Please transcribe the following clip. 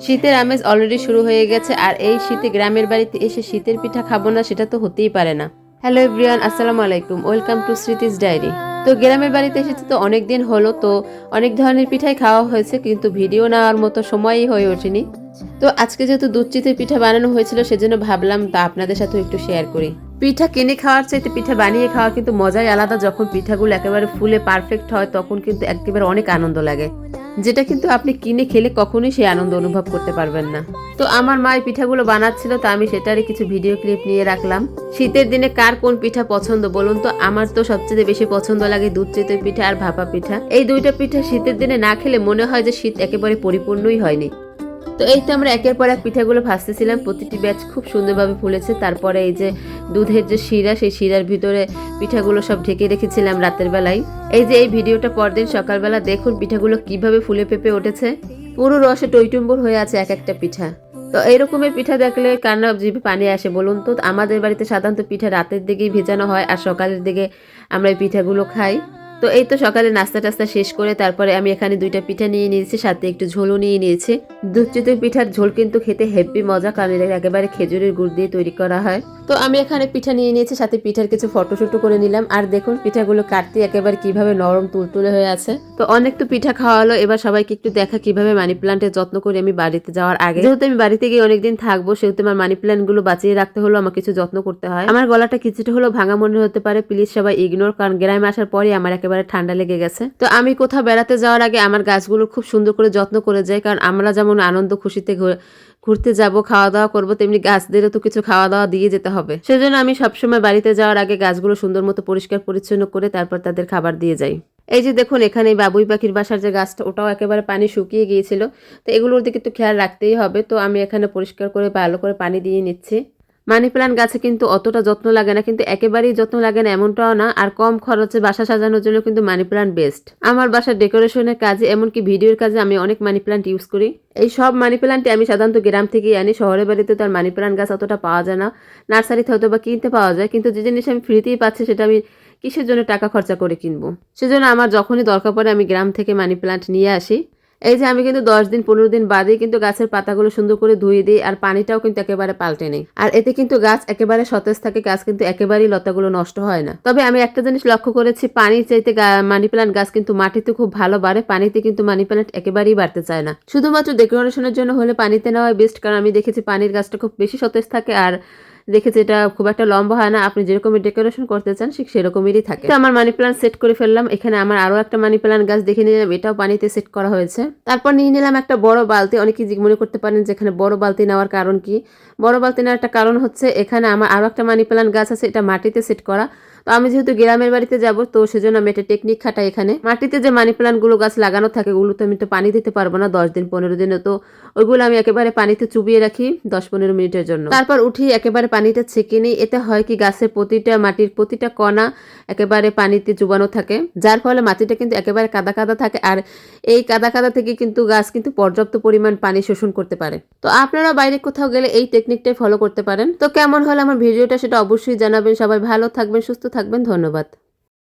শীতের আমেজ অলরেডি শুরু হয়ে গেছে, আর এই শীতে গ্রামের বাড়িতে এসে শীতের পিঠা খাবো না সেটা তো হতেই পারে না। হ্যালো এভরিওয়ান, আসসালামু আলাইকুম, ওয়েলকাম টু স্মৃতিস ডায়েরি। তো গ্রামের বাড়িতে এসেছি তো অনেক দিন হলো, তো অনেক ধরনের পিঠাই খাওয়া হয়েছে, কিন্তু ভিডিও নেওয়ার মতো সময়ই হয়ে ওঠেনি। তো আজকে যেহেতু দুধ চিতের পিঠা বানানো হয়েছিল, সেজন্য ভাবলাম তা আপনাদের সাথেও একটু শেয়ার করি। পিঠা কিনে খাওয়ার চাইতে পিঠা বানিয়ে খাওয়া কিন্তু মজাই আলাদা। যখন পিঠাগুলো একেবারে ফুলে পারফেক্ট হয় তখন কিন্তু একেবারে অনেক আনন্দ লাগে, যেটা কিন্তু আপনি কিনে খেলে কখনোই সেই আনন্দ অনুভব করতে পারবেন না। তো আমার মা এই পিঠাগুলো বানাচ্ছিল, তো আমি সেটারই কিছু ভিডিও ক্লিপ নিয়ে রাখলাম। শীতের দিনে কার কোন পিঠা পছন্দ বলুন তো? আমার তো সবচেয়ে বেশি পছন্দ লাগে দুধ চিতই পিঠা আর ভাপা পিঠা। এই দুইটা পিঠা শীতের দিনে না খেলে মনে হয় যে শীত একেবারে পরিপূর্ণই হয়নি। তো এই তো আমরা একের পর এক পিঠাগুলো ভাজতেছিলাম, প্রতিটি ব্যাচ খুব সুন্দরভাবে ফুলেছে। তারপরে এই যে দুধের যে শিরা, সেই শিরার ভিতরে পিঠাগুলো সব ঢেকে রেখেছিলাম রাতের বেলায়। এই যে এই ভিডিওটা পরদিন সকালবেলা দেখুন পিঠাগুলো কিভাবে ফুলে পেঁপে উঠেছে, পুরো রসে টইটুম্বুর হয়ে আছে এক একটা পিঠা। তো এইরকমের পিঠা দেখলে কার না জিভে পানি আসে বলুন তো? আমাদের বাড়িতে সাধারণত পিঠা রাতের দিকেই ভেজানো হয়, আর সকালের দিকে আমরা এই পিঠাগুলো খাই। তো এই তো সকালে নাস্তা টাস্তা শেষ করে তারপরে আমি এখানে দুইটা পিঠা নিয়ে নিয়েছি, সাথে একটু ঝোলও নিয়ে নিয়েছি। দুধ চিতই পিঠার ঝোল কিন্তু খেতে হেভি মজা, কারণ এটা একেবারে খেজুরের গুড় দিয়ে তৈরি করা হয়। তো আমি এখানে পিঠা নিয়ে নিয়েছি, সাথে পিঠার কিছু ফটোশুটও করে নিলাম। আর দেখুন পিঠাগুলো কাটতে একেবারে কিভাবে নরম তুলতুলে হয়ে আছে। তো অনেক তো পিঠা খাওয়া হলো, এবার সবাইকে একটু দেখা কিভাবে মানি প্ল্যান্টের যত্ন করি আমি বাড়িতে যাওয়ার আগে। যেহেতু আমি বাড়িতে গিয়ে অনেকদিন থাকবো, সেহেতু আমার মানি প্ল্যান্ট গুলো বাঁচিয়ে রাখতে হলো, আমার কিছু যত্ন করতে হয়। আমার গলাটা কিছুটা হলো ভাঙা মনে হতে পারে, প্লিজ সবাই ইগনোর, কারণ গ্রামে আসার পরে আমার একেবারে ঠান্ডা লেগে গেছে। তো আমি কোথাও বেড়াতে যাওয়ার আগে আমার গাছগুলো খুব সুন্দর করে যত্ন করে যাই, কারণ আমরা যেমন আনন্দ খুশিতে ঘুরতে যাব, খাওয়া দাওয়া করবো, তেমনি গাছদেরও তো কিছু খাওয়া দাওয়া দিয়ে যেতে হবে। সেজন্য আমি সবসময় বাড়িতে যাওয়ার আগে গাছগুলো সুন্দর মতো পরিষ্কার পরিচ্ছন্ন করে তারপর তাদের খাবার দিয়ে যাই। এই যে দেখুন এখানে বাবুই পাখির বাসার যে গাছটা, ওটাও একেবারে পানি শুকিয়ে গিয়েছিল। তো এগুলোর দিকে একটু খেয়াল রাখতেই হবে। তো আমি এখানে পরিষ্কার করে ভালো করে পানি দিয়ে নিচ্ছি। মানি প্ল্যান্ট গাছে কিন্তু অতটা যত্ন লাগে না, কিন্তু একেবারেই যত্ন লাগে না এমনটাও না। আর কম খরচে বাসা সাজানোর জন্য কিন্তু মানি প্ল্যান্ট বেস্ট। আমার বাসার ডেকোরেশনের কাজে, এমনকি ভিডিওর কাজে আমি অনেক মানি প্ল্যান্ট ইউজ করি। এই সব মানি প্ল্যান্টে আমি সাধারণত গ্রাম থেকেই আনি, শহরের বাড়িতে তো আর মানি প্ল্যান্ট গাছ অতটা পাওয়া যায় না। নার্সারিতে হয়তো বা কিনতে পাওয়া যায়, কিন্তু যে জিনিস আমি ফ্রিতেই পাচ্ছি সেটা আমি কিসের জন্য টাকা খরচা করে কিনবো? সেজন্য আমার যখনই দরকার পড়ে আমি গ্রাম থেকে মানি প্ল্যান্ট নিয়ে আসি। এই যে আমি কিন্তু 10 দিন 15 দিন বাদেই কিন্তু গাছের পাতাগুলো সুন্দর করে ধুয়ে দিই, আর পানিটাও কিন্তু একেবারে পাল্টে নেই। আর এতে কিন্তু গাছ একেবারে সতেজ থাকে, গাছ কিন্তু একেবারেই লতাগুলো নষ্ট হয় না। তবে আমি একটা জিনিস লক্ষ্য করেছি, পানির চাইতে মানি প্ল্যান্ট গাছ কিন্তু মাটিতে খুব ভালো বাড়ে, পানিতে কিন্তু মানি প্ল্যান্ট একেবারেই বাড়তে চায় না। শুধুমাত্র ডেকোরেশনের জন্য হলে পানিতে নেওয়াই বেস্ট, কারণ আমি দেখেছি পানির গাছটা খুব বেশি সতেজ থাকে, আর দেখেছি এটা খুব একটা লম্বা হয় না। আপনি যেরকমের ডেকোরেশন করতে চান ঠিক সেরকমেরই থাকে। তো আমার মানি প্ল্যান্ট সেট করে ফেললাম। এখানে আমার আরো একটা মানি প্ল্যান্ট গাছ দেখে নিলাম, এটাও পানিতে সেট করা হয়েছে। তারপর নিয়ে নিলাম একটা বড় বালতি। অনেকেই মনে করতে পারেন যে এখানে বড় বালতি নেওয়ার কারণ কি? বড় বালতি নেওয়ার একটা কারণ হচ্ছে, এখানে আমার আরো একটা মানি প্ল্যান্ট গাছ আছে, এটা মাটিতে সেট করা। তো আমি যেহেতু গ্রামের বাড়িতে যাব, তো সেজন্য আমি একটা টেকনিক খাটাই। এখানে মাটিতে যে মানি প্ল্যান্ট গুলো গাছ লাগানো থাকে, ওগুলো তো আমি তো পানি দিতে পারবো না 10 দিন 15 দিনে। তো ওইগুলো আমি একেবারে পানিতে চুবিয়ে রাখি 10-15 মিনিটের জন্য। তারপর উঠি একেবারে পানিটা ছেঁকে নিই। এতে হয় কি, গাছের প্রতিটা মাটির প্রতিটা কণা একেবারে পানিতে চুবানো থাকে, যার ফলে মাটিটা কিন্তু একেবারে কাদা কাদা থাকে। আর এই কাদা কাদা থেকে কিন্তু গাছ কিন্তু পর্যাপ্ত পরিমাণ পানি শোষণ করতে পারে। তো আপনারা বাইরে কোথাও গেলে এই টেকনিকটাই ফলো করতে পারেন। তো কেমন হলো আমার ভিডিওটা সেটা অবশ্যই জানাবেন। সবাই ভালো থাকবেন, সুস্থ থাকবেন, ধন্যবাদ।